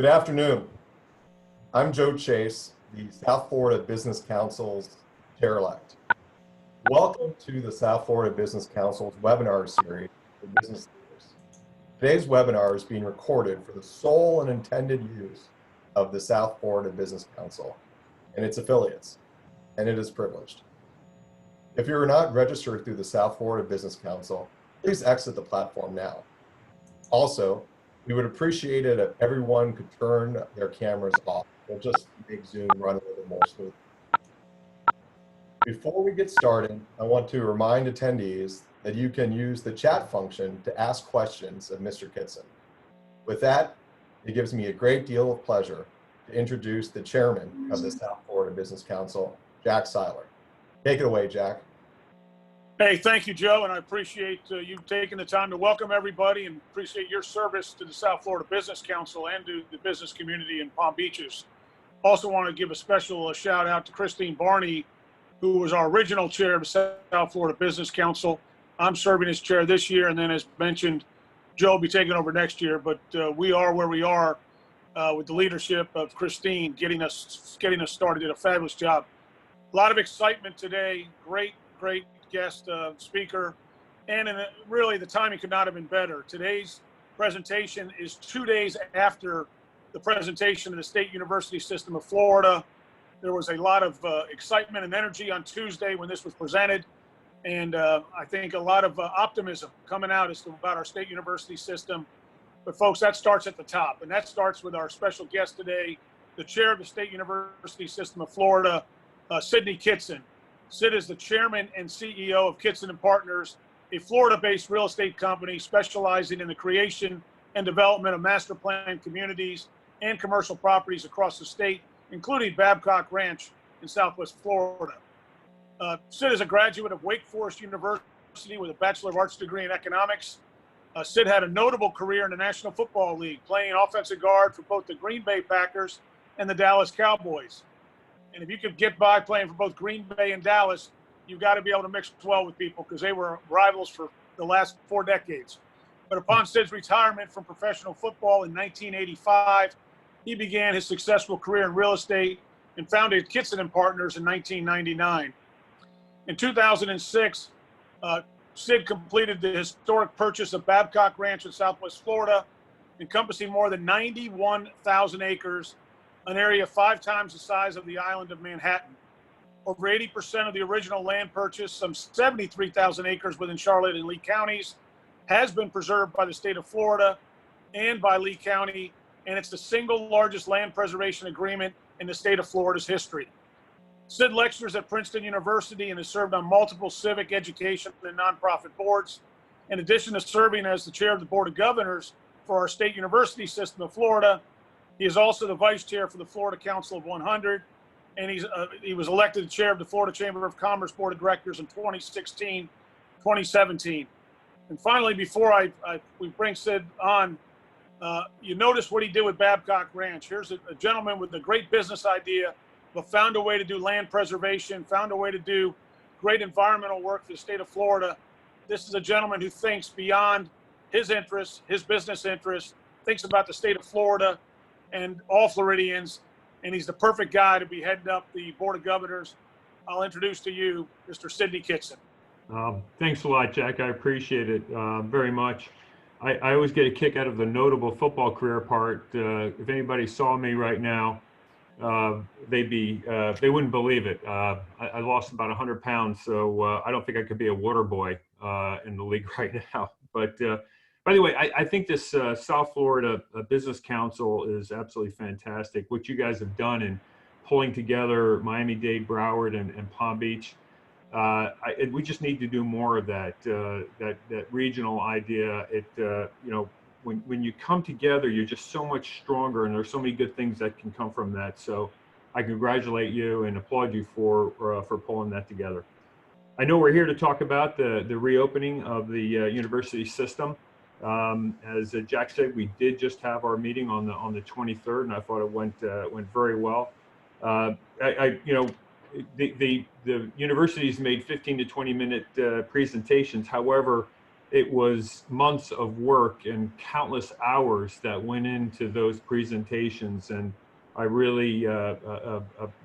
Good afternoon. I'm Joe Chase, the South Florida Business Council's chair-elect. Welcome to the South Florida Business Council's webinar series for business leaders. Today's webinar is being recorded for the sole and intended use of the South Florida Business Council and its affiliates, and it is privileged. If you are not registered through the South Florida Business Council, please exit the platform now. Also, we would appreciate it if everyone could turn their cameras off. We'll just make Zoom run a little more smoothly. Before we get started, I want to remind attendees that you can use the chat function to ask questions of Mr. Kitson. With that, it gives me a great deal of pleasure to introduce the chairman of the South Florida Business Council, Jack Seiler. Take it away, Jack. Hey, thank you, Joe, and I appreciate you taking the time to welcome everybody and appreciate your service to the South Florida Business Council and to the business community in Palm Beaches. Also want to give a special shout out to Christine Barney, who was our original chair of the South Florida Business Council. I'm serving as chair this year, and then as mentioned, Joe will be taking over next year, but we are where we are with the leadership of Christine getting us started. Did a fabulous job. A lot of excitement today. Great guest speaker, and really the timing could not have been better. Today's presentation is 2 days after the presentation of the State University System of Florida. There was a lot of excitement and energy on Tuesday when this was presented, and I think a lot of optimism coming out about our state university system. But folks, that starts at the top, and that starts with our special guest today, the chair of the State University System of Florida, Sydney Kitson. Sid is the chairman and CEO of Kitson & Partners, a Florida-based real estate company specializing in the creation and development of master planned communities and commercial properties across the state, including Babcock Ranch in Southwest Florida. Sid is a graduate of Wake Forest University with a Bachelor of Arts degree in economics. Sid had a notable career in the National Football League, playing offensive guard for both the Green Bay Packers and the Dallas Cowboys. And if you could get by playing for both Green Bay and Dallas, you've got to be able to mix well with people because they were rivals for the last 4 decades. But upon Sid's retirement from professional football in 1985, he began his successful career in real estate and founded Kitson & Partners in 1999. In 2006, Sid completed the historic purchase of Babcock Ranch in Southwest Florida, encompassing more than 91,000 acres, an area 5 times the size of the island of Manhattan. Over 80% of the original land purchase, some 73,000 acres within Charlotte and Lee counties, has been preserved by the state of Florida and by Lee County, and it's the single largest land preservation agreement in the state of Florida's history. Sid lectures at Princeton University and has served on multiple civic, education, and nonprofit boards. In addition to serving as the chair of the Board of Governors for our state university system of Florida, he is also the vice chair for the Florida Council of 100, and he was elected the chair of the Florida Chamber of Commerce Board of Directors in 2016, 2017. And finally, before we bring Sid on, you notice what he did with Babcock Ranch. Here's a gentleman with a great business idea, but found a way to do land preservation, found a way to do great environmental work for the state of Florida. This is a gentleman who thinks beyond his interests, his business interests, thinks about the state of Florida and all Floridians, and he's the perfect guy to be heading up the Board of Governors. I'll introduce to you Mr. Sydney Kitson. Thanks a lot, Jack. I appreciate it very much. I always get a kick out of the notable football career part. If anybody saw me right now, they wouldn't believe it. I lost about 100 pounds, so I don't think I could be a water boy in the league right now. But by the way, I think this South Florida Business Council is absolutely fantastic. What you guys have done in pulling together Miami-Dade, Broward, and Palm Beach, we just need to do more of that. That regional idea. When you come together, you're just so much stronger, and there's so many good things that can come from that. So I congratulate you and applaud you for pulling that together. I know we're here to talk about the reopening of the university system. As Jack said, we did just have our meeting on the 23rd, and I thought it went very well. The universities made 15 to 20 minute presentations. However, it was months of work and countless hours that went into those presentations. And I really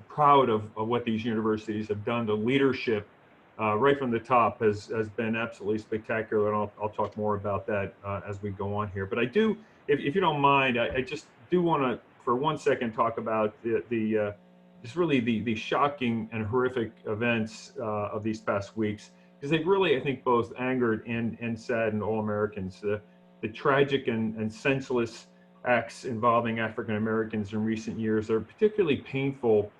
proud of what these universities have done. The leadership right from the top has been absolutely spectacular. And I'll talk more about that as we go on here. But I do, if you don't mind, I just do want to, for 1 second, talk about just really the shocking and horrific events of these past weeks, because they've really, I think, both angered and saddened all Americans. The tragic and senseless acts involving African Americans in recent years are particularly painful,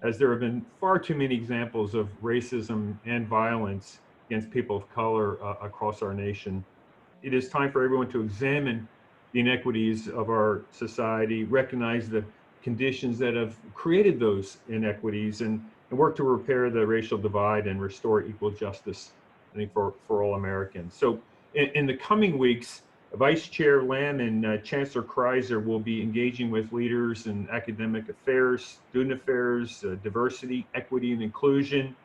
as there have been far too many examples of racism and violence against people of color across our nation. It is time for everyone to examine the inequities of our society, recognize the conditions that have created those inequities, and work to repair the racial divide and restore equal justice, I think, for all Americans. So in the coming weeks, Vice Chair Lamb and Chancellor Kreiser will be engaging with leaders in academic affairs, student affairs, diversity, equity and inclusion,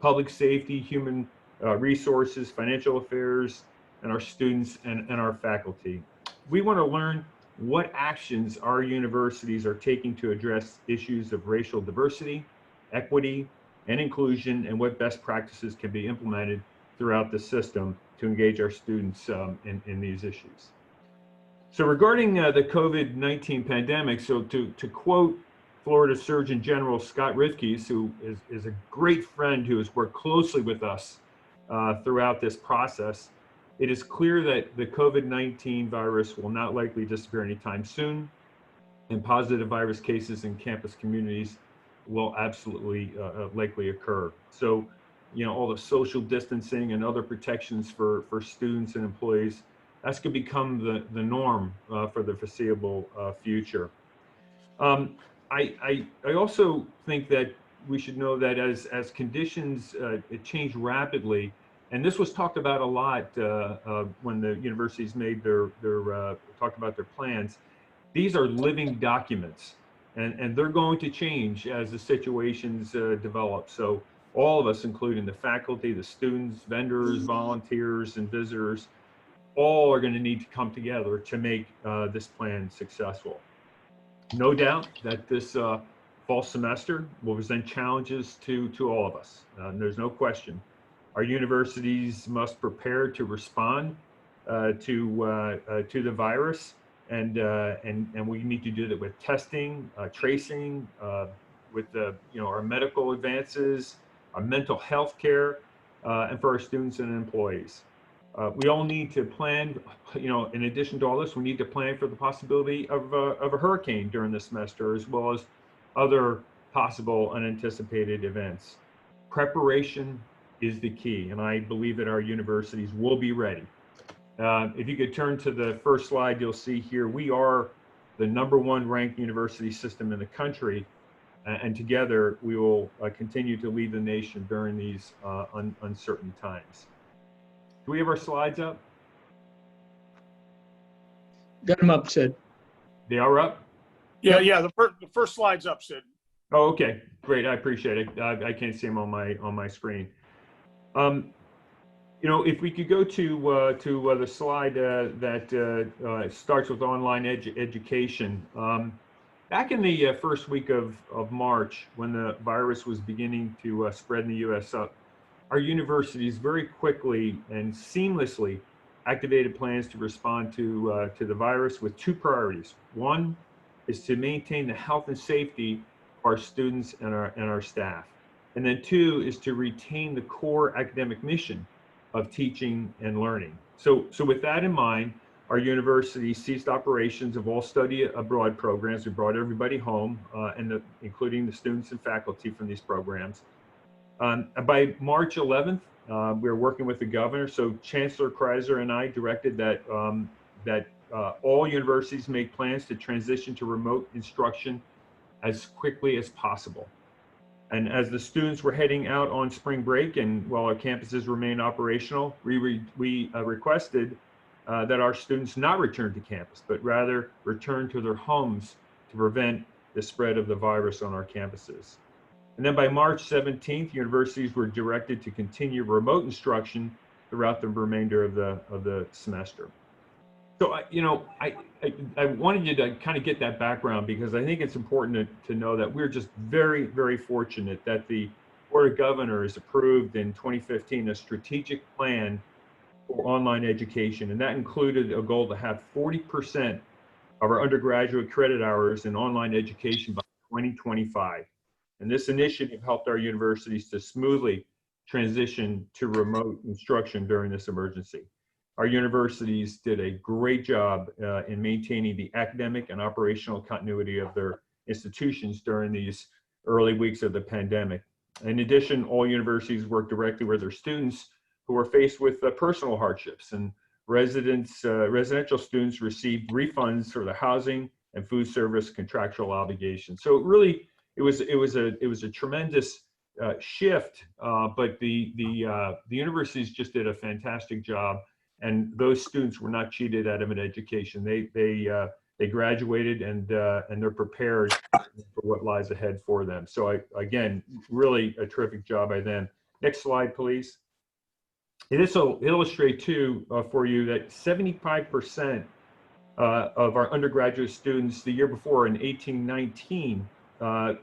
public safety, human resources, financial affairs, and our students and our faculty. We want to learn what actions our universities are taking to address issues of racial diversity, equity, and inclusion, and what best practices can be implemented throughout the system to engage our students in these issues. So regarding the COVID-19 pandemic, so to quote Florida Surgeon General Scott Rithkees, who is a great friend who has worked closely with us throughout this process, it is clear that the COVID-19 virus will not likely disappear anytime soon, and positive virus cases in campus communities will absolutely likely occur. So, you know, all the social distancing and other protections for students and employees, that's going to become the norm for the foreseeable future. I also think that we should know that as conditions change rapidly, and this was talked about a lot when the universities made talked about their plans. These are living documents, and they're going to change as the situations develop. So all of us, including the faculty, the students, vendors, volunteers, and visitors, all are going to need to come together to make this plan successful. No doubt that this fall semester will present challenges to all of us. There's no question. Our universities must prepare to respond to the virus, and we need to do that with testing, tracing, with our medical advances, our mental health care, and for our students and employees. We all need to plan, in addition to all this, we need to plan for the possibility of a hurricane during the semester, as well as other possible unanticipated events. Preparation is the key, and I believe that our universities will be ready. If you could turn to the first slide, you'll see here we are the #1 ranked university system in the country, and together we will continue to lead the nation during these uncertain times. Do we have our slides up? Got them up, Sid. They are up? Yeah. The first slide's up, Sid. Oh, okay, great. I appreciate it. I can't see them on my screen. If we could go to the slide that starts with online education. Back in the first week of March, when the virus was beginning to spread in the U.S., our universities very quickly and seamlessly activated plans to respond to the virus with two priorities. One is to maintain the health and safety of our students and our staff. And then two is to retain the core academic mission of teaching and learning. So with that in mind, our university ceased operations of all study abroad programs. We brought everybody home, including the students and faculty from these programs. By March 11th, we were working with the governor. So Chancellor Kreiser and I directed that all universities make plans to transition to remote instruction as quickly as possible. And as the students were heading out on spring break, and while our campuses remain operational, we requested that our students not return to campus, but rather return to their homes to prevent the spread of the virus on our campuses. And then by March 17th, universities were directed to continue remote instruction throughout the remainder of the semester. So I wanted you to kind of get that background because I think it's important to know that we're just very, very fortunate that the Board of Governors approved in 2015 a strategic plan for online education, and that included a goal to have 40% of our undergraduate credit hours in online education by 2025. And this initiative helped our universities to smoothly transition to remote instruction during this emergency. Our universities did a great job in maintaining the academic and operational continuity of their institutions during these early weeks of the pandemic. In addition, all universities work directly with their students who are faced with personal hardships, and residential students received refunds for the housing and food service contractual obligations. So it was a tremendous shift, but the universities just did a fantastic job, and those students were not cheated out of an education. They graduated and they're prepared for what lies ahead for them. So again, really a terrific job by them. Next slide, please. This will illustrate too for you that 75% of our undergraduate students the year before in 1819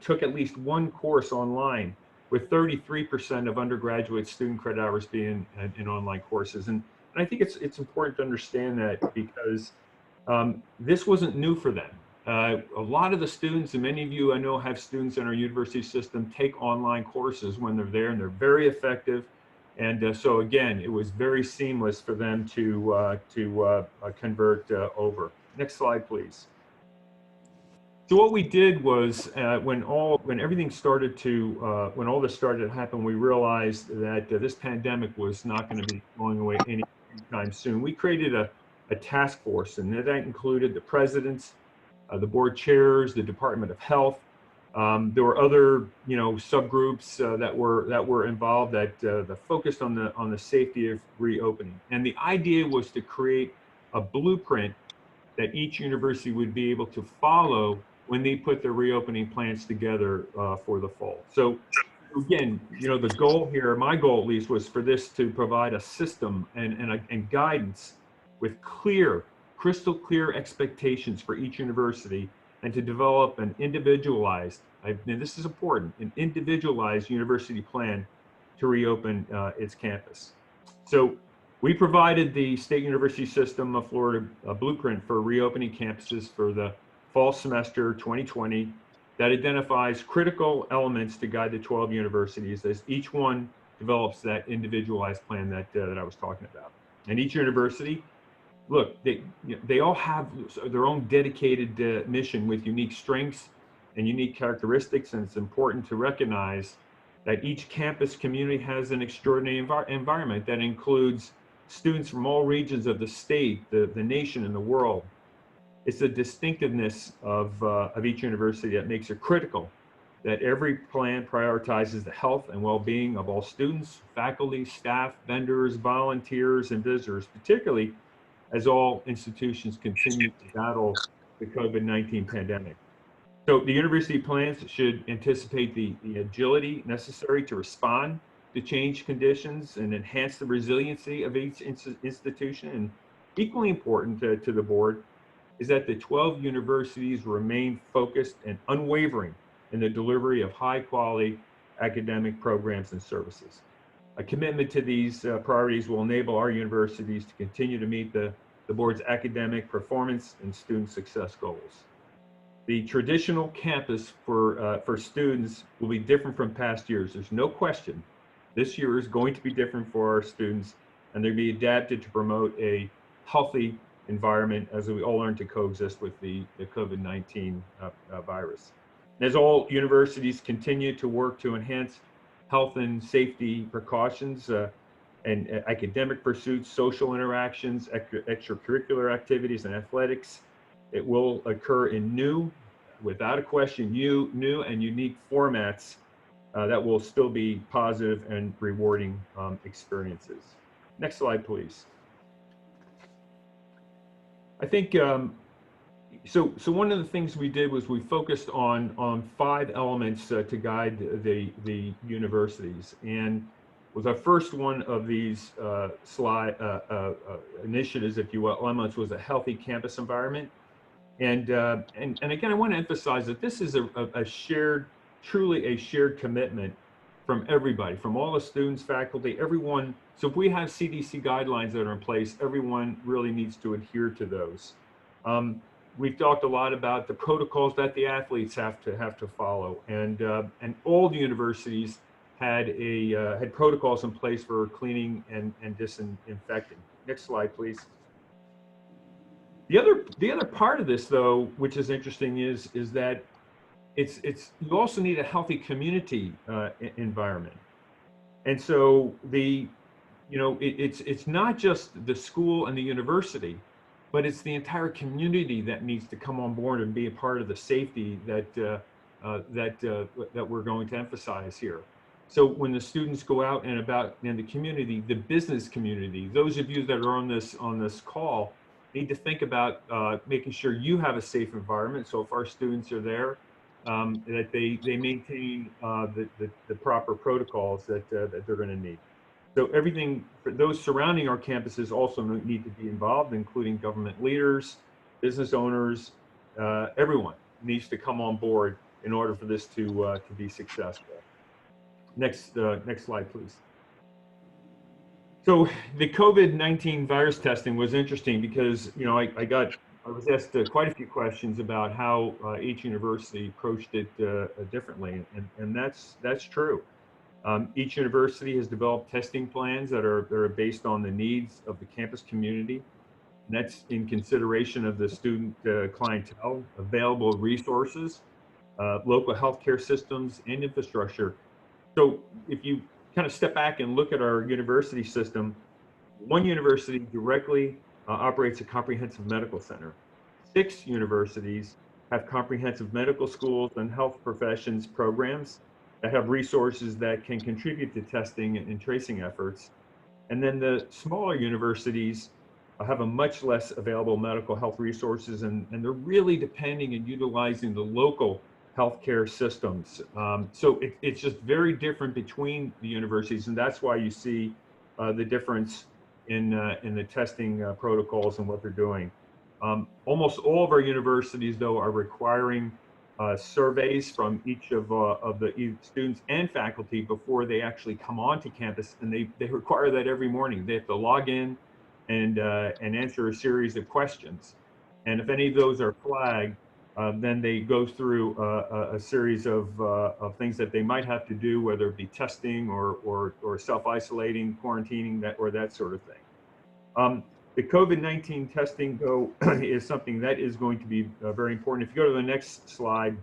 took at least one course online, with 33% of undergraduate student credit hours being in online courses. And I think it's important to understand that because this wasn't new for them. A lot of the students, and many of you I know have students in our university system, take online courses when they're there, and they're very effective. And so again, it was very seamless for them to convert over. Next slide, please. So what we did was when all this started to happen, we realized that this pandemic was not going to be going away anytime soon. We created a task force, and that included the presidents, the board chairs, the Department of Health. There were other, subgroups that were involved that focused on the safety of reopening. And the idea was to create a blueprint that each university would be able to follow when they put their reopening plans together for the fall. So again, the goal here, my goal at least, was for this to provide a system and guidance with crystal clear expectations for each university, and to develop an individualized, and this is important, an individualized university plan to reopen its campus. So we provided the State University System of Florida a blueprint for reopening campuses for the fall semester 2020 that identifies critical elements to guide the 12 universities as each one develops that individualized plan that I was talking about. And each university, look, they all have their own dedicated mission with unique strengths and unique characteristics, and it's important to recognize that each campus community has an extraordinary environment that includes students from all regions of the state, the nation, and the world. It's the distinctiveness of each university that makes it critical that every plan prioritizes the health and well-being of all students, faculty, staff, vendors, volunteers, and visitors, particularly as all institutions continue to battle the COVID-19 pandemic. So the university plans should anticipate the agility necessary to respond to change conditions and enhance the resiliency of each institution. And equally important to the board is that the 12 universities remain focused and unwavering in the delivery of high quality academic programs and services. A commitment to these priorities will enable our universities to continue to meet the board's academic performance and student success goals. The traditional campus for students will be different from past years. There's no question. This year is going to be different for our students, and they'll be adapted to promote a healthy environment as we all learn to coexist with the COVID-19 virus. As all universities continue to work to enhance health and safety precautions and academic pursuits, social interactions, extracurricular activities, and athletics, it will occur in without a question, new and unique formats that will still be positive and rewarding experiences. Next slide, please. I think, so one of the things we did was we focused on 5 elements to guide the universities. And was our first one of these initiatives, if you will, elements, was a healthy campus environment. And again, I want to emphasize that this is a shared, truly a shared commitment from everybody, from all the students, faculty, everyone. So if we have CDC guidelines that are in place, everyone really needs to adhere to those. We've talked a lot about the protocols that the athletes have to follow, and all the universities had protocols in place for cleaning and disinfecting. Next slide, please. The other part of this, though, which is interesting, is that you also need a healthy community environment, and so it's not just the school and the university, but it's the entire community that needs to come on board and be a part of the safety that we're going to emphasize here. So when the students go out and about in the community, the business community, those of you that are on this call need to think about making sure you have a safe environment. So if our students are there, that they maintain the proper protocols that they're going to need. So everything for those surrounding our campuses also need to be involved, including government leaders, business owners, everyone needs to come on board in order for this to be successful. Next slide, please. So the COVID-19 virus testing was interesting because, I was asked quite a few questions about how each university approached it differently, and that's true. Each university has developed testing plans that are based on the needs of the campus community. And that's in consideration of the student clientele, available resources, local healthcare systems, and infrastructure. So if you kind of step back and look at our university system, one university directly operates a comprehensive medical center. 6 universities have comprehensive medical schools and health professions programs that have resources that can contribute to testing and tracing efforts. And then the smaller universities have a much less available medical health resources, and they're really depending and utilizing the local healthcare systems. So it's just very different between the universities, and that's why you see the difference in the testing protocols and what they're doing. Almost all of our universities, though, are requiring surveys from each of the students and faculty before they actually come onto campus, and they require that every morning. They have to log in and answer a series of questions, and if any of those are flagged, then they go through a series of things that they might have to do, whether it be testing or self-isolating, quarantining, that sort of thing. The COVID-19 testing, though, is something that is going to be very important. If you go to the next slide,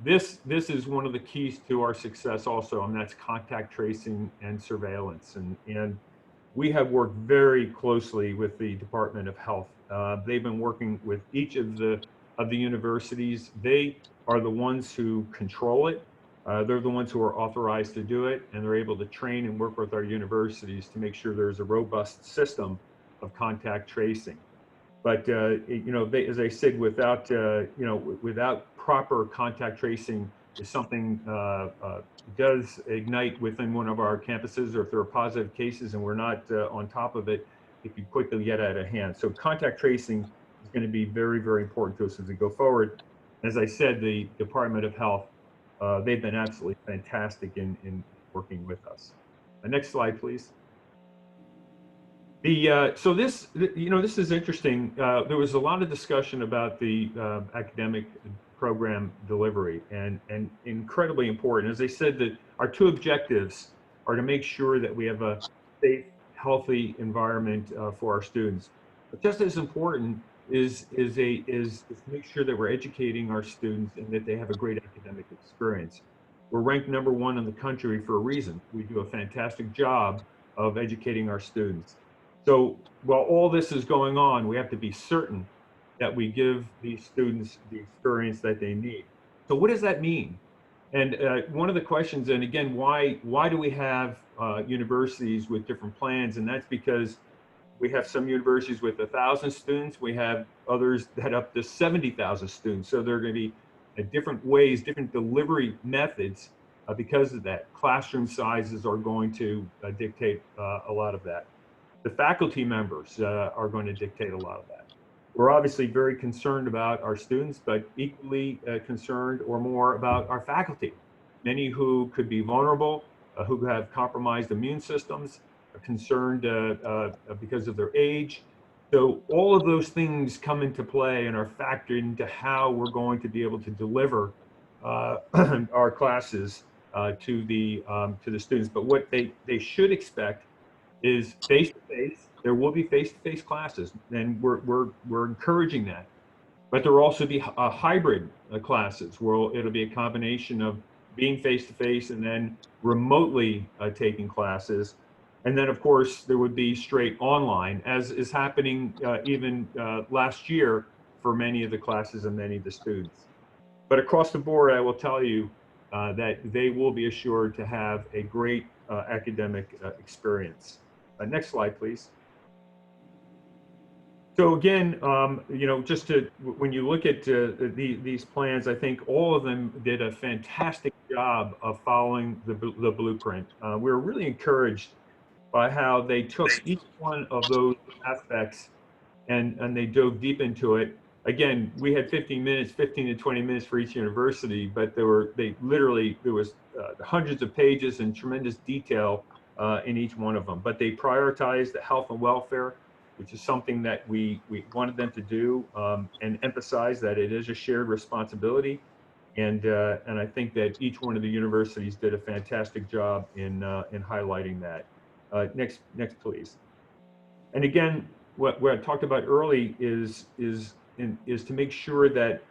this is one of the keys to our success also, and that's contact tracing and surveillance. And we have worked very closely with the Department of Health. They've been working with each of the universities. They are the ones who control it. They're the ones who are authorized to do it, and they're able to train and work with our universities to make sure there's a robust system of contact tracing. But as I said, without proper contact tracing, if something does ignite within one of our campuses, or if there are positive cases and we're not on top of it, it can quickly get out of hand. So contact tracing is going to be very, very important to us as we go forward. As I said, the Department of Health, they've been absolutely fantastic in working with us. The next slide, please. So this is interesting. There was a lot of discussion about the academic program delivery, and incredibly important. As I said, that our 2 objectives are to make sure that we have a safe, healthy environment for our students. But just as important is to make sure that we're educating our students and that they have a great academic experience. We're ranked #1 in the country for a reason. We do a fantastic job of educating our students. So while all this is going on, we have to be certain that we give these students the experience that they need. So what does that mean? And one of the questions, and again, why do we have universities with different plans? And that's because we have some universities with 1,000 students. We have others that up to 70,000 students. So there are going to be different ways, different delivery methods because of that. Classroom sizes are going to dictate a lot of that. The faculty members are going to dictate a lot of that. We're obviously very concerned about our students, but equally concerned or more about our faculty, many who could be vulnerable, who have compromised immune systems, are concerned because of their age. So all of those things come into play and are factored into how we're going to be able to deliver our classes to the students. But what they should expect is face-to-face. There will be face-to-face classes, and we're encouraging that. But there will also be hybrid classes where it'll be a combination of being face-to-face and then remotely taking classes. And then, of course, there would be straight online, as is happening even last year for many of the classes and many of the students. But across the board, I will tell you that they will be assured to have a great academic experience. Next slide, please. So again, just when you look at these plans, I think all of them did a fantastic job of following the blueprint. We were really encouraged by how they took each one of those aspects and they dove deep into it. Again, we had 15 to 20 minutes for each university, but there was hundreds of pages and tremendous detail in each one of them. But they prioritized the health and welfare, which is something that we wanted them to do, and emphasize that it is a shared responsibility. And I think that each one of the universities did a fantastic job in highlighting that. Next, please. And again, what I talked about early is to make sure that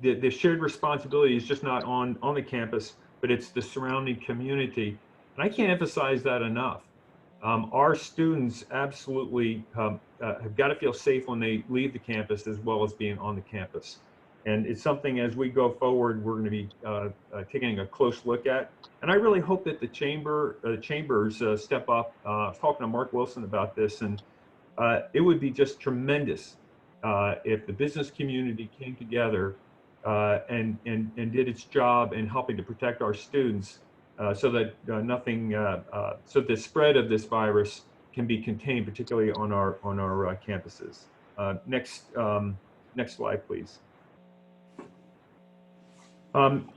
the shared responsibility is just not on the campus, but it's the surrounding community. And I can't emphasize that enough. Our students absolutely have got to feel safe when they leave the campus as well as being on the campus. And it's something as we go forward, we're going to be taking a close look at. And I really hope that the chambers step up. I was talking to Mark Wilson about this, and it would be just tremendous if the business community came together and did its job in helping to protect our students so that so the spread of this virus can be contained, particularly on our campuses. Next slide, please. One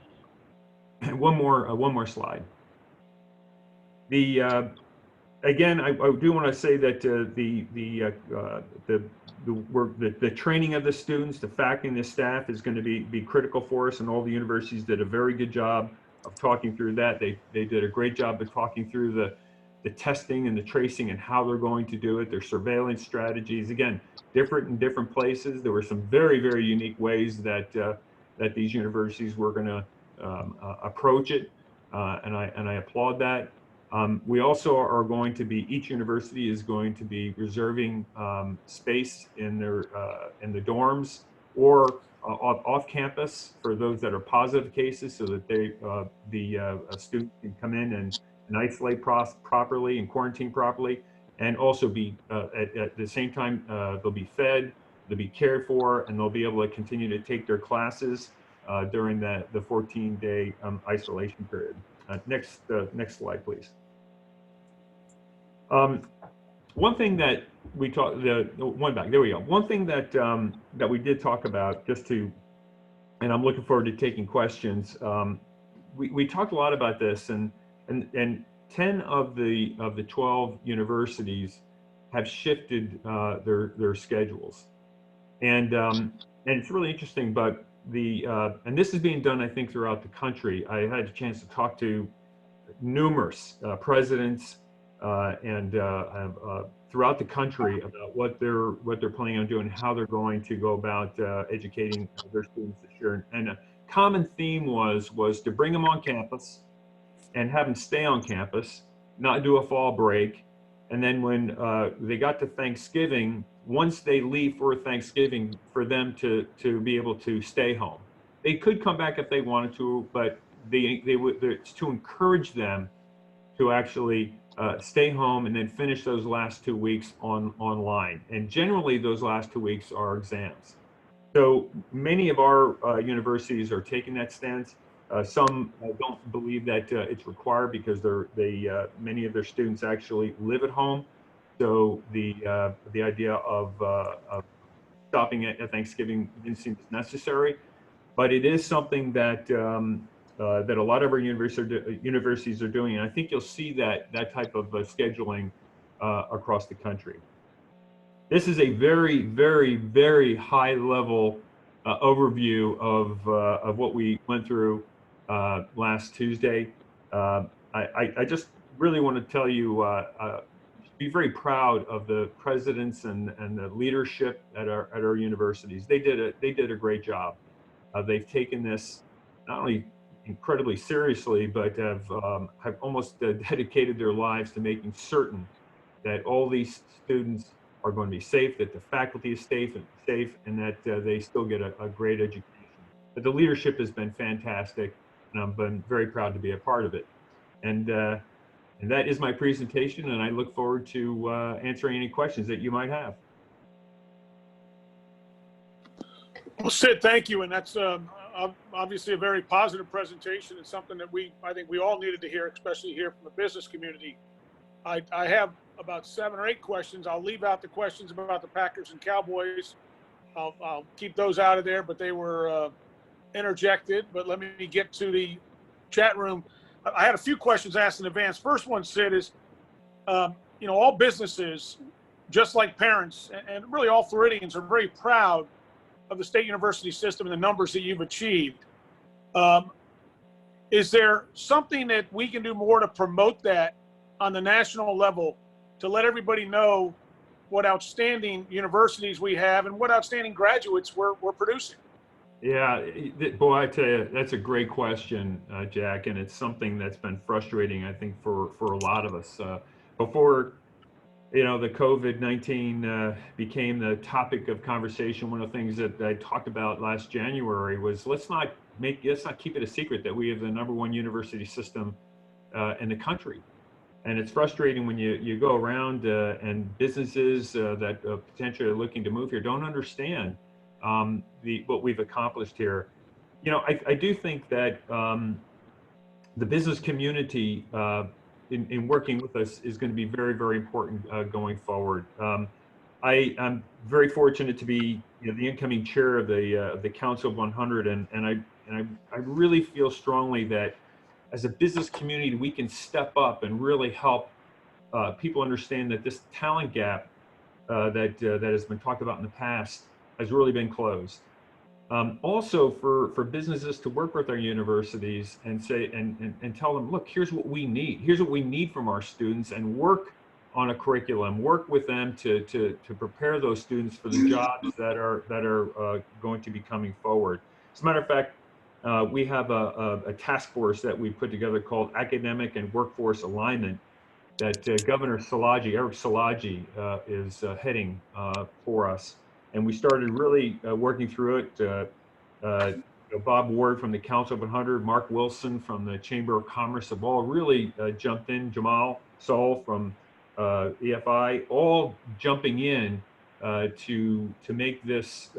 more slide. Again, I do want to say that the training of the students, the faculty and the staff is going to be critical for us, and all the universities did a very good job of talking through that. They did a great job of talking through the testing and the tracing and how they're going to do it, their surveillance strategies. Again, different in different places. There were some very, very unique ways that these universities were going to approach it, and I applaud that. We also are going to be, each university is going to be reserving space in the dorms or off campus for those that are positive cases, so that the student can come in and isolate properly and quarantine properly, and also be at the same time they'll be fed, they'll be cared for, and they'll be able to continue to take their classes during the 14-day isolation period. Next slide, please. One thing that we talked, one back, there we go. One thing that that we did talk about, and I'm looking forward to taking questions. We talked a lot about this, and 10 of the 12 universities have shifted their schedules, and it's really interesting. But and this is being done, I think, throughout the country. I had a chance to talk to numerous presidents throughout the country about what they're planning on doing, how they're going to go about educating their students this year. And a common theme was to bring them on campus and have them stay on campus, not do a fall break. And then when they got to Thanksgiving, once they leave for Thanksgiving, for them to be able to stay home. They could come back if they wanted to, but it's to encourage them to actually stay home and then finish those last 2 weeks online. And generally, those last 2 weeks are exams. So many of our universities are taking that stance. Some don't believe that it's required because many of their students actually live at home. So the idea of stopping at Thanksgiving didn't seem as necessary. But it is something that that a lot of our universities are doing, and I think you'll see that type of scheduling across the country. This is a very, very, very high level overview of what we went through last Tuesday. I just really want to tell you, be very proud of the presidents and the leadership at our universities. They did a great job. They've taken this not only incredibly seriously, but have almost dedicated their lives to making certain that all these students are going to be safe, that the faculty is safe, and that they still get a great education. But the leadership has been fantastic, and I've been very proud to be a part of it. And that is my presentation, and I look forward to answering any questions that you might have. Well, Sid, thank you. And that's obviously a very positive presentation. It's something that I think we all needed to hear, especially here from the business community. I have about 7 or 8 questions. I'll leave out the questions about the Packers and Cowboys. I'll keep those out of there, but they were interjected. But let me get to the chat room. I had a few questions asked in advance. First one, Sid, is, all businesses, just like parents, and really all Floridians, are very proud of the state university system and the numbers that you've achieved. Is there something that we can do more to promote that on the national level, to let everybody know what outstanding universities we have and what outstanding graduates we're producing? Yeah, boy, I tell you, that's a great question, Jack, and it's something that's been frustrating, I think, for a lot of us. Before, the COVID-19 became the topic of conversation, one of the things that I talked about last January was let's not keep it a secret that we have the #1 university system in the country. And it's frustrating when you go around and businesses that potentially are looking to move here don't understand what we've accomplished here. I do think that the business community in working with us is going to be very, very important going forward. I'm very fortunate to be the incoming chair of the Council of 100, and I really feel strongly that as a business community we can step up and really help people understand that this talent gap that has been talked about in the past has really been closed. Also for businesses to work with our universities and say and tell them, look, here's what we need. Here's what we need from our students, and work on a curriculum, work with them to prepare those students for the jobs that are going to be coming forward. As a matter of fact, we have a task force that we put together called Academic and Workforce Alignment that Governor Eric Szilagyi is heading for us. And we started really working through it. Bob Ward from the Council of 100, Mark Wilson from the Chamber of Commerce have all really jumped in. Jamal Saul from EFI, all jumping in to make this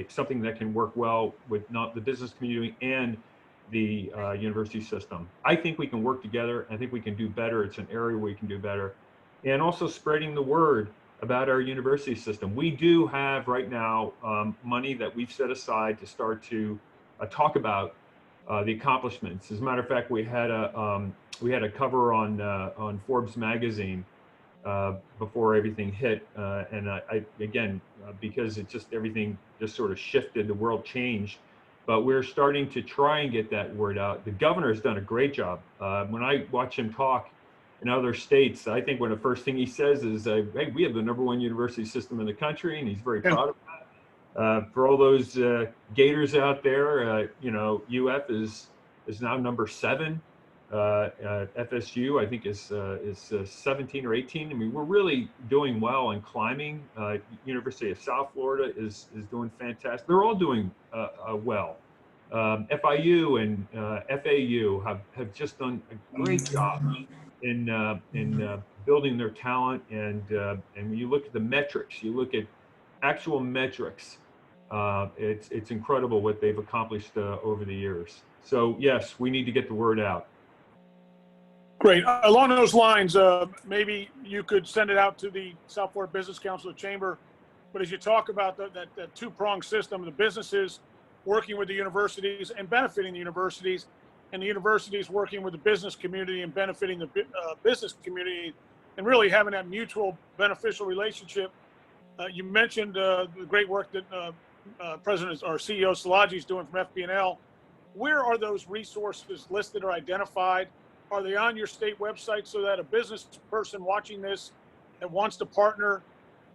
something that can work well with not the business community and the university system. I think we can work together. I think we can do better. It's an area where we can do better. And also spreading the word about our university system. We do have right now money that we've set aside to start to talk about the accomplishments. As a matter of fact, we had a cover on Forbes magazine before everything hit, and I again because everything just sort of shifted, the world changed. But we're starting to try and get that word out. The governor has done a great job. When I watch him talk in other states, I think one of the first thing he says is, hey, we have the #1 university system in the country, and he's very proud of that. For all those Gators out there, UF is now #7. FSU, I think, is 17 or 18. I mean, we're really doing well in climbing. University of South Florida is doing fantastic. They're all doing well. FIU and FAU have just done a great job in building their talent, and when you look at the metrics, you look at actual metrics, it's incredible what they've accomplished over the years. So yes, we need to get the word out. Great. Along those lines, maybe you could send it out to the South Florida Business Council Chamber. But as you talk about that two-pronged system, the businesses working with the universities and benefiting the universities, and the universities working with the business community and benefiting the business community, and really having that mutual beneficial relationship. You mentioned the great work that President or CEO Szilagyi is doing from FP&L. Where are those resources listed or identified? Are they on your state website so that a business person watching this that wants to partner,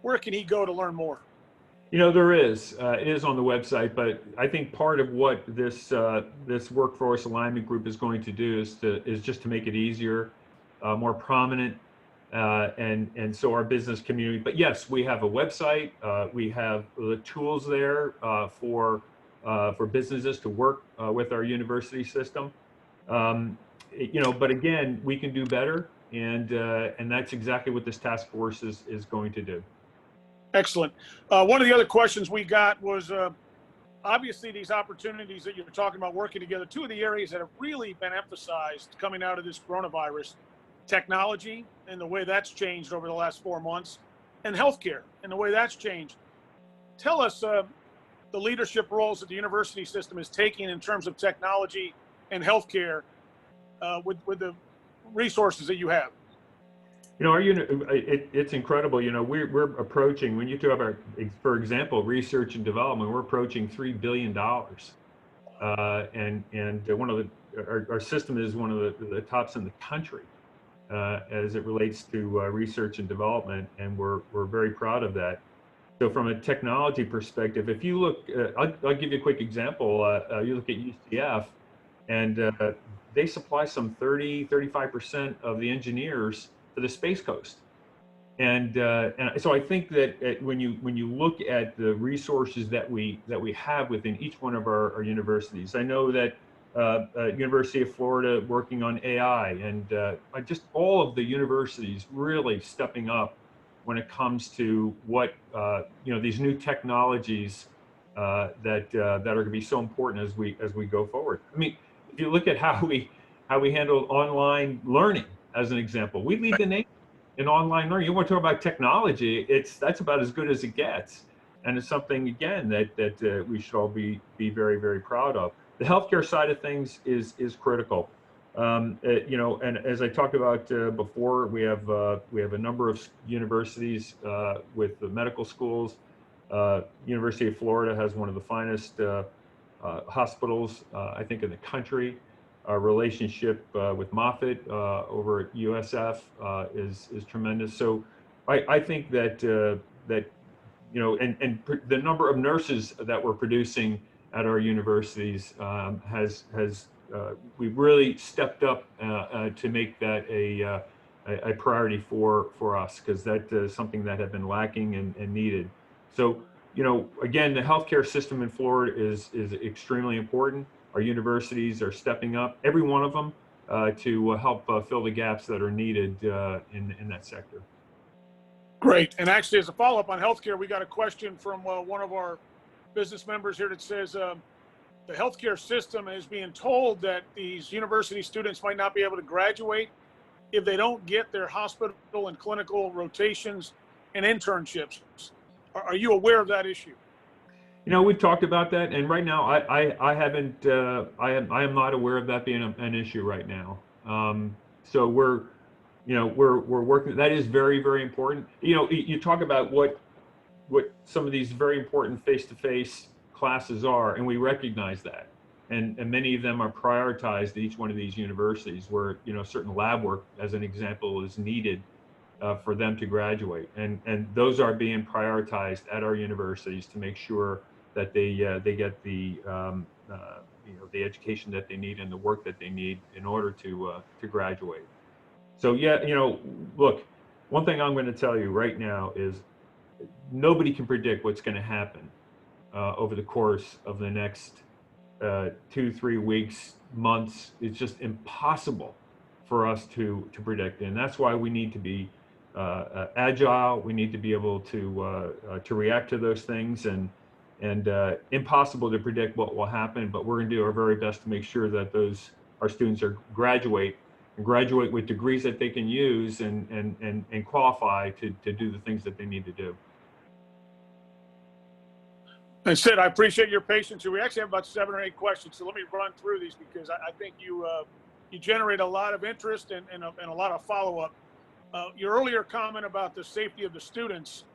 where can he go to learn more? You know, there is. It is on the website, but I think part of what this this workforce alignment group is going to do is just to make it easier, more prominent, and so our business community. But yes, we have a website. We have the tools there for businesses to work with our university system. You know, but again, we can do better, and that's exactly what this task force is going to do. Excellent. One of the other questions we got was obviously these opportunities that you're talking about working together. Two of the areas that have really been emphasized coming out of this coronavirus: technology and the way that's changed over the last 4 months, and healthcare and the way that's changed. Tell us the leadership roles that the university system is taking in terms of technology and healthcare with the resources that you have. You know, it's incredible. You know, we're approaching, when you talk about, for example, research and development, we're approaching $3 billion, and one of our system is one of the tops in the country as it relates to research and development, and we're very proud of that. So from a technology perspective, if you look, I'll give you a quick example. You look at UCF, and they supply some 35% of the engineers to the Space Coast. And so I think that when you look at the resources that we have within each one of our universities, I know that University of Florida working on AI, and just all of the universities really stepping up when it comes to what you know, these new technologies that are going to be so important as we go forward. I mean, if you look at how we handle online learning, as an example, we lead the nation in online learning. You want to talk about technology? That's about as good as it gets, and it's something again that we should all be very, very proud of. The healthcare side of things is critical. You know, and as I talked about before, we have a number of universities with the medical schools. University of Florida has one of the finest hospitals, I think, in the country. Our relationship with Moffitt over at USF is tremendous. So I think that you know, and the number of nurses that we're producing at our universities we've really stepped up to make that a priority for us, because that is something that had been lacking and needed. So, you know, again, the healthcare system in Florida is extremely important. Our universities are stepping up, every one of them, to help fill the gaps that are needed in that sector. Great. And actually, as a follow-up on healthcare, we got a question from one of our business members here that says the healthcare system is being told that these university students might not be able to graduate if they don't get their hospital and clinical rotations and internships. Are you aware of that issue? You know, we've talked about that, and right now I haven't. I am not aware of that being an issue right now. So we're working. That is very, very important. You know, you talk about what some of these very important face-to-face classes are, and we recognize that, and many of them are prioritized at each one of these universities, where, you know, certain lab work, as an example, is needed for them to graduate, and those are being prioritized at our universities to make sure that they get the the education that they need and the work that they need in order to graduate. So yeah, you know, look, one thing I'm going to tell you right now is nobody can predict what's going to happen over the course of the next 2-3 weeks, months. It's just impossible for us to predict, and that's why we need to be agile. We need to be able to react to those things, and impossible to predict what will happen, but we're going to do our very best to make sure that our students graduate with degrees that they can use and qualify to do the things that they need to do. And Sid, I appreciate your patience here. We actually have about 7 or 8 questions, so let me run through these because I think you generate a lot of interest and a lot of follow-up. Your earlier comment about the safety of the students,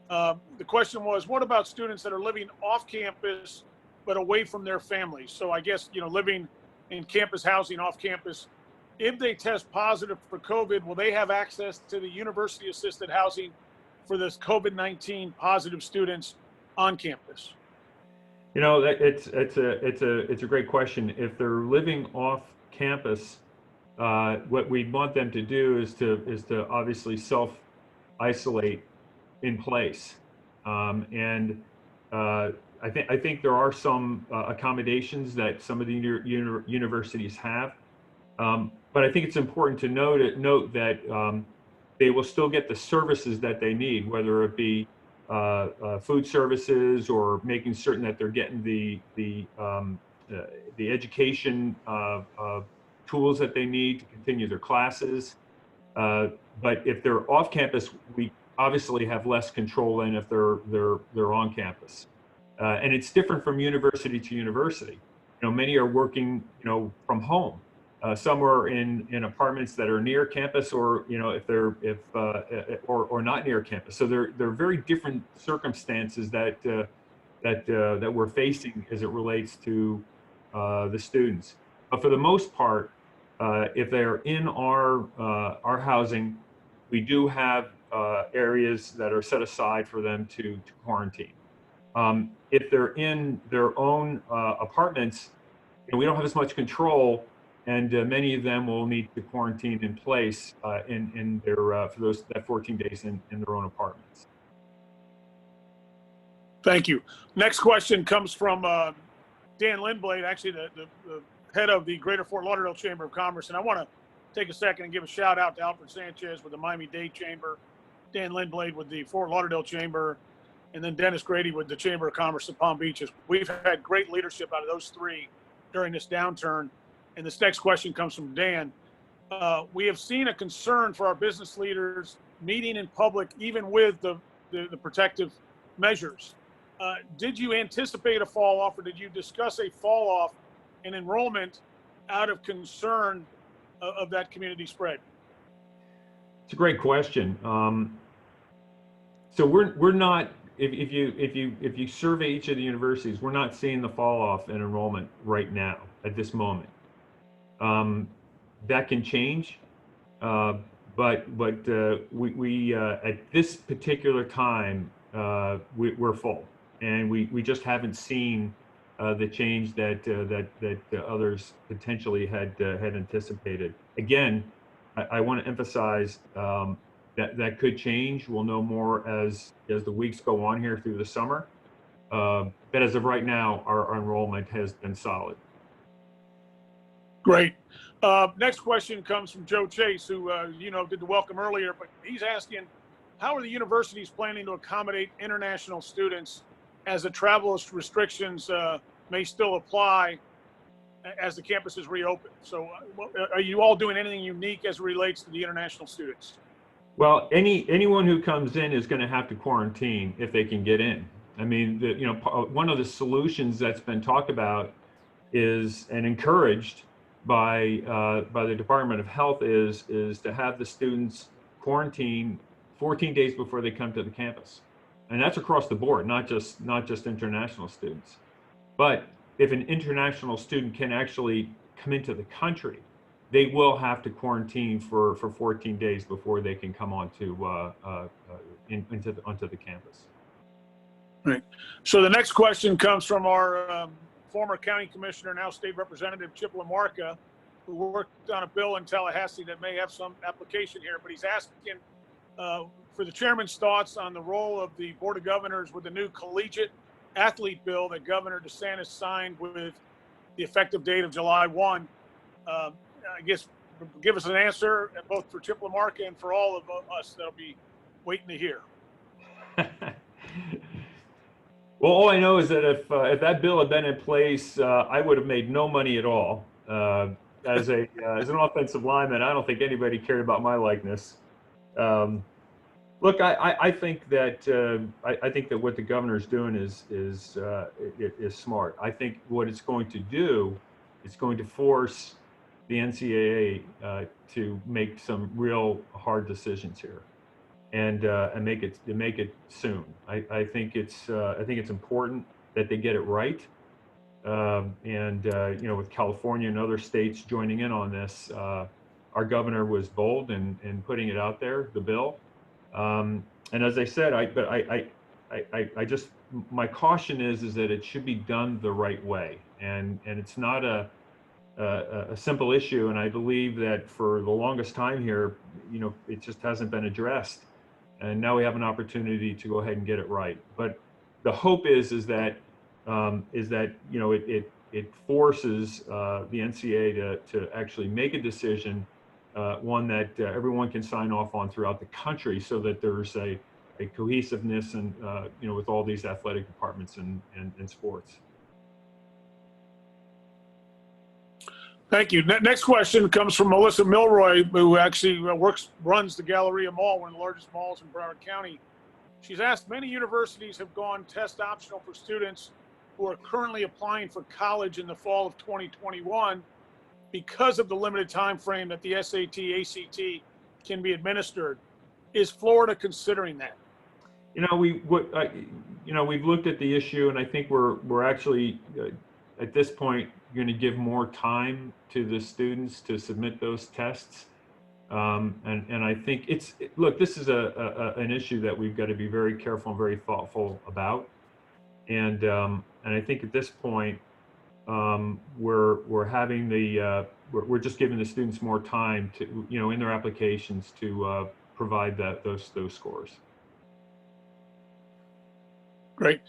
the question was, what about students that are living off campus but away from their families? So I guess, living in campus housing off campus, if they test positive for COVID, will they have access to the university-assisted housing for this COVID-19 positive students on campus? It's a great question. If they're living off campus, what we want them to do is to obviously self-isolate in place, and I think there are some accommodations that some of the universities have, but I think it's important to note that they will still get the services that they need, whether it be food services or making certain that they're getting the education tools that they need to continue their classes. But if they're off campus, we obviously have less control than if they're on campus. And it's different from university to university. Many are working, from home. Some are in apartments that are near campus, or or not near campus. So they're very different circumstances that we're facing as it relates to the students. But for the most part, if they're in our housing, we do have areas that are set aside for them to quarantine. If they're in their own apartments, we don't have as much control. And many of them will need to quarantine in place in their for that 14 days in their own apartments. Thank you. Next question comes from Dan Lindblade, actually the head of the Greater Fort Lauderdale Chamber of Commerce. And I want to take a second and give a shout out to Alfred Sanchez with the Miami-Dade Chamber, Dan Lindblade with the Fort Lauderdale Chamber, and then Dennis Grady with the Chamber of Commerce of Palm Beaches. We've had great leadership out of those 3 during this downturn. And this next question comes from Dan. We have seen a concern for our business leaders meeting in public, even with the protective measures. Did you anticipate a fall off, or did you discuss a fall off in enrollment out of concern of that community spread? It's a great question. So we're not. If you survey each of the universities, we're not seeing the fall off in enrollment right now at this moment. That can change, but we at this particular time we're full, and we just haven't seen the change that others potentially had anticipated. Again, I want to emphasize that could change. We'll know more as the weeks go on here through the summer, but as of right now, our enrollment has been solid. Great. Next question comes from Joe Chase, who did the welcome earlier, but he's asking, how are the universities planning to accommodate international students as the travel restrictions may still apply as the campuses reopen? So are you all doing anything unique as it relates to the international students? Well, anyone who comes in is going to have to quarantine if they can get in. I mean, one of the solutions that's been talked about is, and encouraged by the Department of Health, is to have the students quarantine 14 days before they come to the campus, and that's across the board, not just international students. But if an international student can actually come into the country, they will have to quarantine for 14 days before they can come onto the campus. Right. So the next question comes from our former county commissioner, now state representative, Chip LaMarca, who worked on a bill in Tallahassee that may have some application here, but he's asking for the chairman's thoughts on the role of the Board of Governors with the new collegiate athlete bill that Governor DeSantis signed with the effective date of July 1. I guess give us an answer, both for Chip LaMarca and for all of us that'll be waiting to hear. Well, all I know is that if that bill had been in place, I would have made no money at all. As an offensive lineman, I don't think anybody cared about my likeness. Um, Look, I think that I think that what the governor's doing is smart. I think what it's going to do, it's going to force the NCAA to make some real hard decisions here, and make it soon. I think it's important that they get it right. With California and other states joining in on this, our governor was bold in putting it out there, the bill. And as I said, I just, my caution is that it should be done the right way, and it's not a simple issue. And I believe that for the longest time here, it just hasn't been addressed, and now we have an opportunity to go ahead and get it right. But the hope is that it forces the NCAA to actually make a decision, one that everyone can sign off on throughout the country, so that there's a cohesiveness and with all these athletic departments and sports. Thank you. Next question comes from Melissa Milroy, who actually runs the Galleria Mall, one of the largest malls in Broward County. She's asked, many universities have gone test optional for students who are currently applying for college in the fall of 2021 because of the limited time frame that the SAT, ACT can be administered. Is Florida considering that? We've looked at the issue, and I think we're actually at this point going to give more time to the students to submit those tests. And I think look, this is an issue that we've got to be very careful and very thoughtful about. And I think at this point, we're having we're just giving the students more time to, in their applications to provide those scores. Great.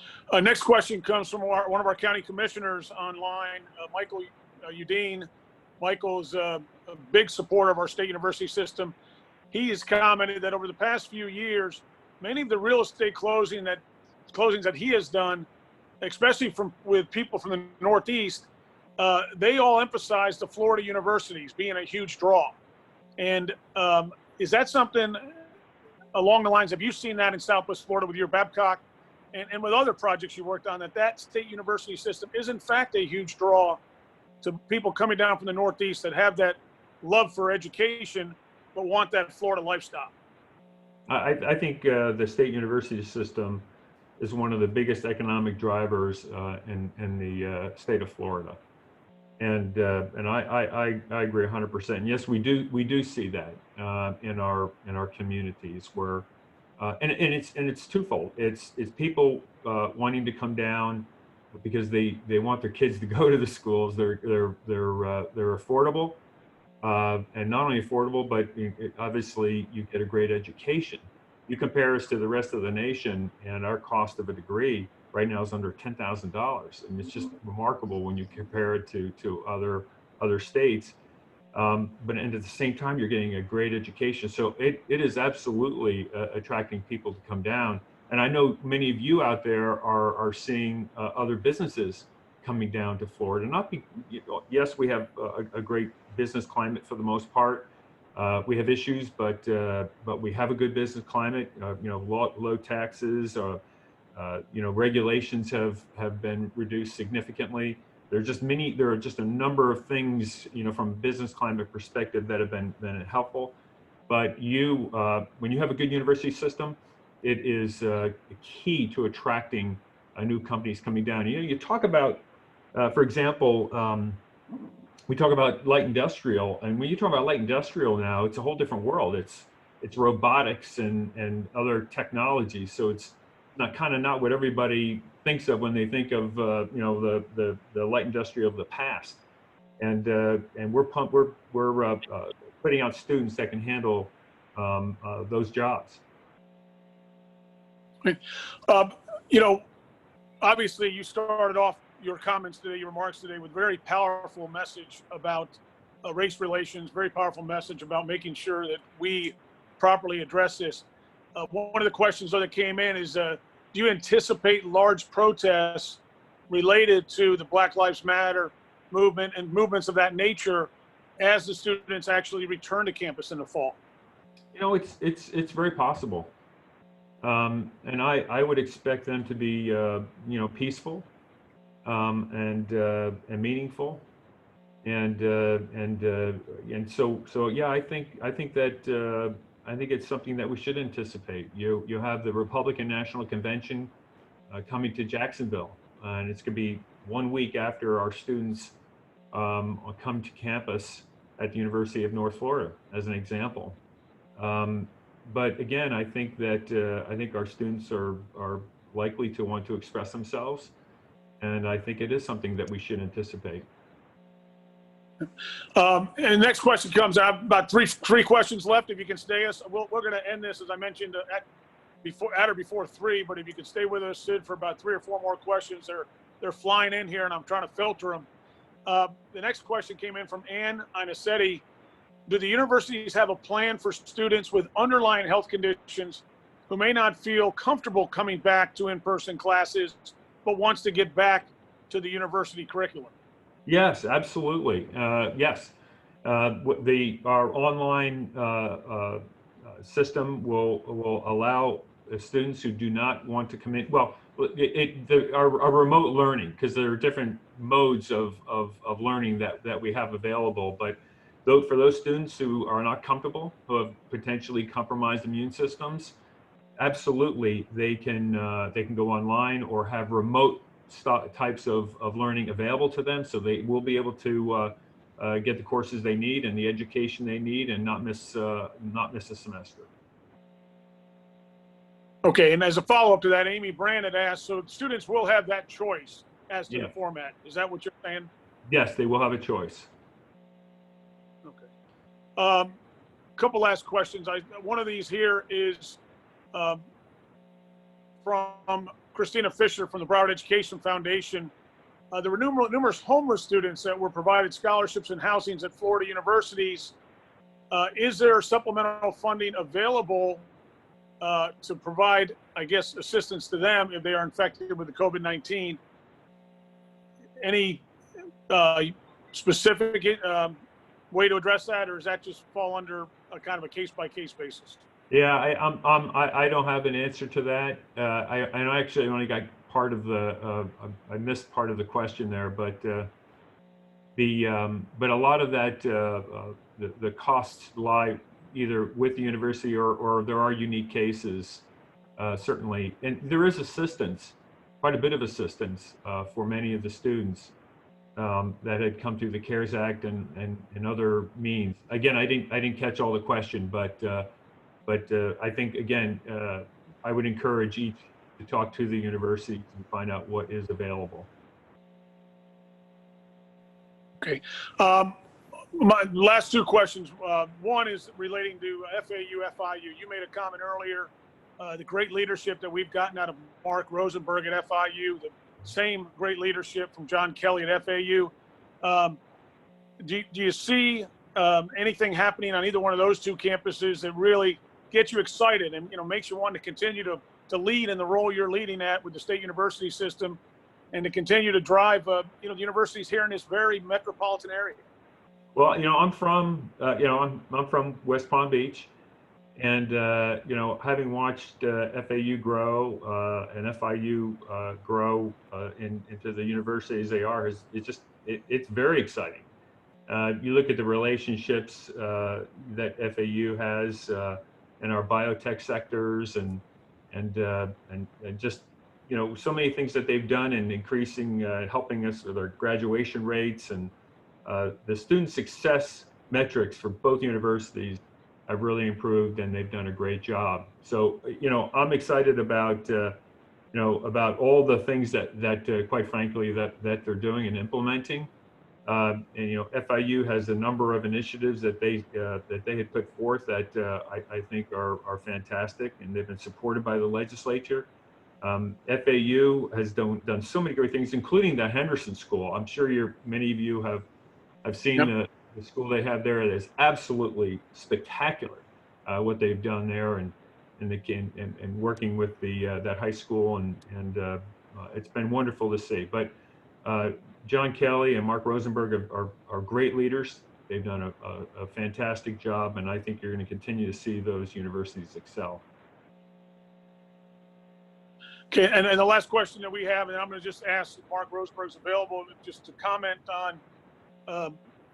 Next question comes from one of our county commissioners online, Michael Udine. Michael's a big supporter of our state university system. He has commented that over the past few years, many of the real estate closings that he has done, especially with people from the Northeast, they all emphasize the Florida universities being a huge draw. And is that something along the lines, have you seen that in Southwest Florida with your Babcock and with other projects you worked on, that state university system is in fact a huge draw to people coming down from the Northeast that have that love for education but want that Florida lifestyle? I think the state university system is one of the biggest economic drivers in the state of Florida, and I agree 100%. And yes, we do see that in our communities where and it's twofold. It's people wanting to come down because they want their kids to go to the schools. They're affordable, and not only affordable, but obviously you get a great education. You compare us to the rest of the nation, and our cost of a degree right now is under $10,000, and it's just remarkable when you compare it to other states. But at the same time, you're getting a great education. So it is absolutely attracting people to come down. And I know many of you out there are seeing other businesses coming down to Florida. Yes, we have a great business climate for the most part. We have issues, but we have a good business climate. Low taxes. Regulations have been reduced significantly. There are just a number of things, from a business climate perspective that have been helpful. But when you have a good university system, it is key to attracting new companies coming down. You talk about, for example, we talk about light industrial, and when you talk about light industrial now, it's a whole different world. It's robotics and other technologies. So it's not what everybody thinks of when they think of the light industry of the past, and we're putting out students that can handle those jobs. Obviously you started off your comments today, your remarks today, with very powerful message about race relations, very powerful message about making sure that we properly address this. One of the questions that came in is, do you anticipate large protests related to the Black Lives Matter movement and movements of that nature as the students actually return to campus in the fall? You know, it's very possible, and I would expect them to be peaceful, and meaningful, and so yeah, I think that I think it's something that we should anticipate. You have the Republican National Convention coming to Jacksonville, and it's going to be 1 week after our students come to campus at the University of North Florida, as an example. But again, I think that I think our students are likely to want to express themselves, and I think it is something that we should anticipate. And the next question comes. I have about three questions left. If you can stay us, we're going to end this, as I mentioned, at or before 3. But if you can stay with us, Sid, for about 3 or 4 more questions, they're flying in here, and I'm trying to filter them. The next question came in from Ann Inacetti. Do the universities have a plan for students with underlying health conditions who may not feel comfortable coming back to in-person classes, but wants to get back to the university curriculum? Yes, absolutely. Yes, our online system will allow students who do not want to come in. Well, our remote learning, because there are different modes of learning that we have available. But for those students who are not comfortable, who have potentially compromised immune systems, absolutely they can go online or have remote types of learning available to them, so they will be able to get the courses they need and the education they need, and not miss a semester. Okay, and as a follow-up to that, Amy Brand had asked, so students will have that choice as to the format. Is that what you're saying? Yes, they will have a choice. Okay. Couple last questions. One of these here is from Christina Fisher from the Broward Education Foundation. There were numerous homeless students that were provided scholarships and housings at Florida universities. Is there supplemental funding available to provide, I guess, assistance to them if they are infected with the COVID-19? Any specific way to address that, or does that just fall under a kind of a case-by-case basis? Yeah, I don't have an answer to that. I actually only got part of I missed part of the question there, but but a lot of that the costs lie either with the university or there are unique cases, certainly, and there is assistance, quite a bit of assistance for many of the students that had come through the CARES Act and other means. Again, I didn't catch all the question, but I think, again, I would encourage each to talk to the university and find out what is available. Okay. My last 2 questions. One is relating to FAU, FIU. You made a comment earlier, the great leadership that we've gotten out of Mark Rosenberg at FIU, the same great leadership from John Kelly at FAU. Do you see anything happening on either one of those 2 campuses that really gets you excited and makes you want to continue to lead in the role you're leading at with the state university system, and to continue to drive the universities here in this very metropolitan area? Well, I'm from I'm from West Palm Beach, and having watched FAU grow and FIU grow into the universities they are, it's very exciting. You look at the relationships that FAU has in our biotech sectors, and just so many things that they've done in increasing, helping us with our graduation rates, and the student success metrics for both universities have really improved, and they've done a great job. So I'm excited about about all the things that quite frankly that they're doing and implementing. And FIU has a number of initiatives that they had put forth that I think are fantastic, and they've been supported by the legislature. FAU has done so many great things, including the Henderson School. I'm sure many of you have seen the school they have there. It is absolutely spectacular what they've done there, and and working with that high school, and it's been wonderful to see. But John Kelly and Mark Rosenberg are great leaders. They've done a fantastic job, and I think you're going to continue to see those universities excel. Okay, and the last question that we have, and I'm going to just ask if Mark Rosenberg's available just to comment on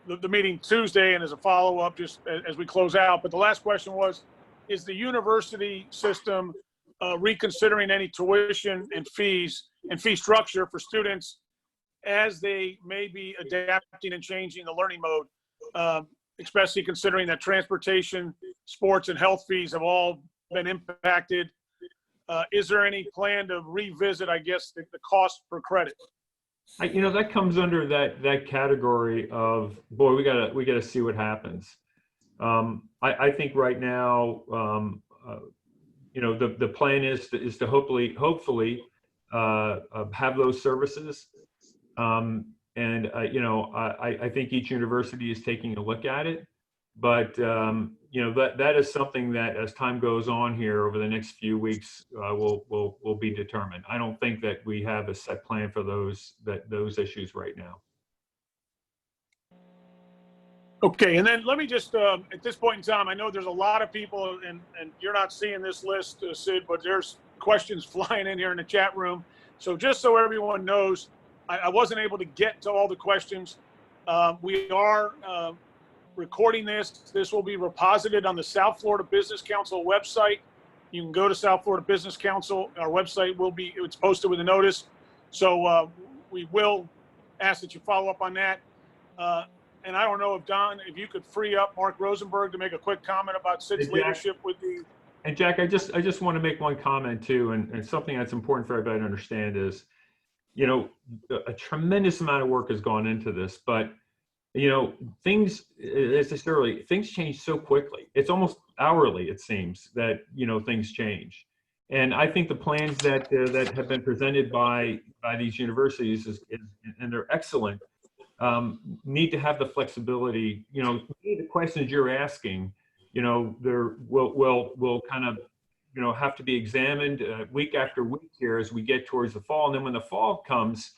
the meeting Tuesday and as a follow-up just as we close out. But the last question was, is the university system reconsidering any tuition and fee structure for students as they may be adapting and changing the learning mode, especially considering that transportation, sports, and health fees have all been impacted? Is there any plan to revisit, I guess, the cost per credit? That comes under that category of, boy, we gotta see what happens. I think right now, the plan is to hopefully have those services. I think each university is taking a look at it, but that is something that as time goes on here over the next few weeks will be determined. I don't think that we have a set plan for those issues right now. Okay, and then let me just, at this point in time, I know there's a lot of people, and you're not seeing this list, Sid, but there's questions flying in here in the chat room. So just so everyone knows, I wasn't able to get to all the questions. We are recording this. This will be reposited on the South Florida Business Council website. You can go to South Florida Business Council. Our website it's posted with a notice. So we will ask that you follow up on that. And I don't know if Don, if you could free up Mark Rosenberg to make a quick comment about Sid's leadership with the. And Jack, I just want to make one comment too, and something that's important for everybody to understand is, a tremendous amount of work has gone into this, but things change so quickly. It's almost hourly, it seems, that things change. And I think the plans that have been presented by these universities and they're excellent, need to have the flexibility. The questions you're asking, there will kind of have to be examined week after week here as we get towards the fall. And then when the fall comes,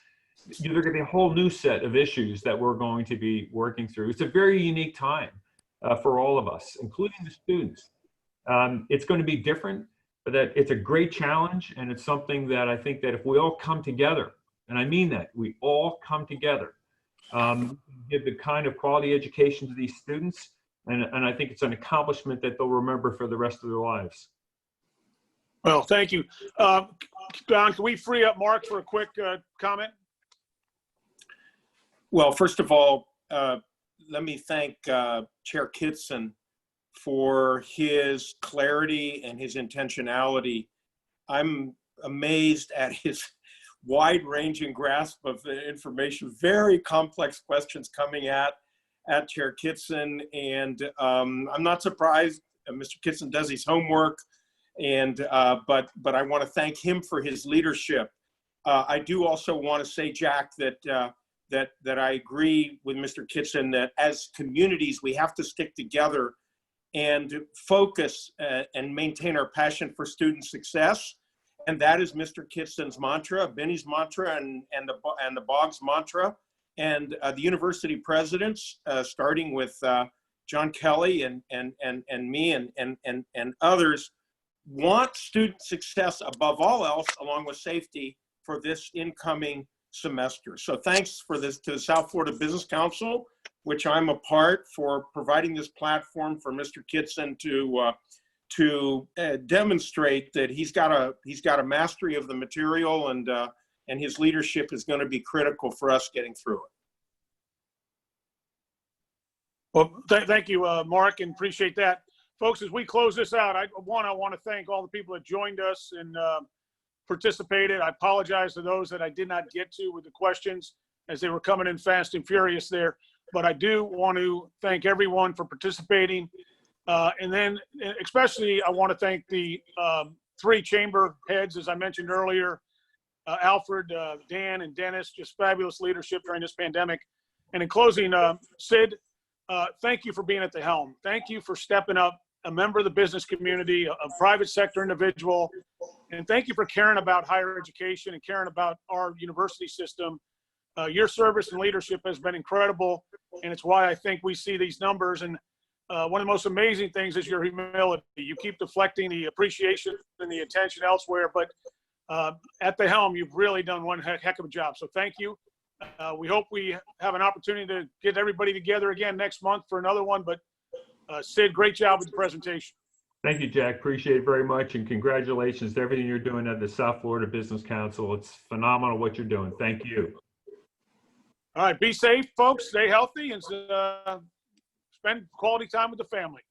there's going to be a whole new set of issues that we're going to be working through. It's a very unique time for all of us, including the students. It's going to be different, but that it's a great challenge, and it's something that I think that if we all come together, and I mean that, we all come together, give the kind of quality education to these students, and I think it's an accomplishment that they'll remember for the rest of their lives. Well, thank you. Don, can we free up Mark for a quick comment? Well, first of all, let me thank Chair Kitson for his clarity and his intentionality. I'm amazed at his wide-ranging grasp of the information, very complex questions coming at Chair Kitson, and I'm not surprised. Mr. Kitson does his homework, and but I want to thank him for his leadership. I do also want to say, Jack, that I agree with Mr. Kitson that as communities we have to stick together and focus and maintain our passion for student success. And that is Mr. Kitson's mantra, Benny's mantra, and the Boggs mantra. And the university presidents, starting with John Kelly and me and others, want student success above all else, along with safety, for this incoming semester. So thanks for this to the South Florida Business Council, which I'm a part, for providing this platform for Mr. Kitson to demonstrate that he's got a mastery of the material, and his leadership is going to be critical for us getting through it. Well, thank you, Mark, and appreciate that. Folks, as we close this out, I want to thank all the people that joined us and participated. I apologize to those that I did not get to with the questions as they were coming in fast and furious there. But I do want to thank everyone for participating. And then especially I want to thank the 3 chamber heads, as I mentioned earlier, Alfred, Dan, and Dennis, just fabulous leadership during this pandemic. And in closing, Sid, thank you for being at the helm. Thank you for stepping up a member of the business community, a private sector individual. And thank you for caring about higher education and caring about our university system. Your service and leadership has been incredible, and it's why I think we see these numbers. And one of the most amazing things is your humility. You keep deflecting the appreciation and the attention elsewhere, but at the helm, you've really done one heck of a job. So thank you. We hope we have an opportunity to get everybody together again next month for another one. But Sid, great job with the presentation. Thank you, Jack. Appreciate it very much. And congratulations to everything you're doing at the South Florida Business Council. It's phenomenal what you're doing. Thank you. All right. Be safe, folks. Stay healthy and spend quality time with the family.